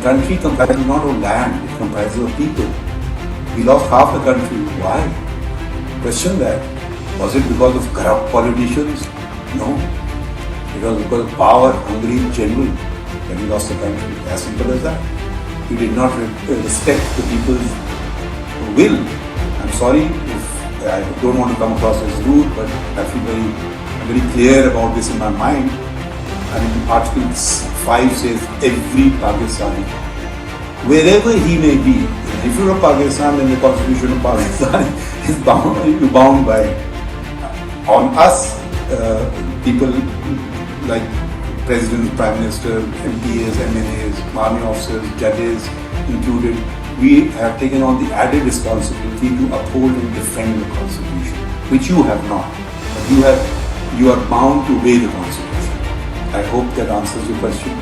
The country comprises not of land, it comprises of people. We lost half the country. Why? Question that. Was it because of corrupt politicians? No. It was because of power, hungry in general, that we lost the country. As simple as that. We did not respect the people's will. I'm sorry if I don't want to come across as rude, but I feel very clear about this in my mind. I mean, Article 5 says every Pakistani, wherever he may be, if you're a Pakistan, then the Constitution of Pakistan is bound by it. On us, people like President, Prime Minister, MPs, MNAs, army officers, judges included, we have taken on the added responsibility to uphold and defend the Constitution, which you have not. But you are bound to obey the Constitution. I hope that answers your question.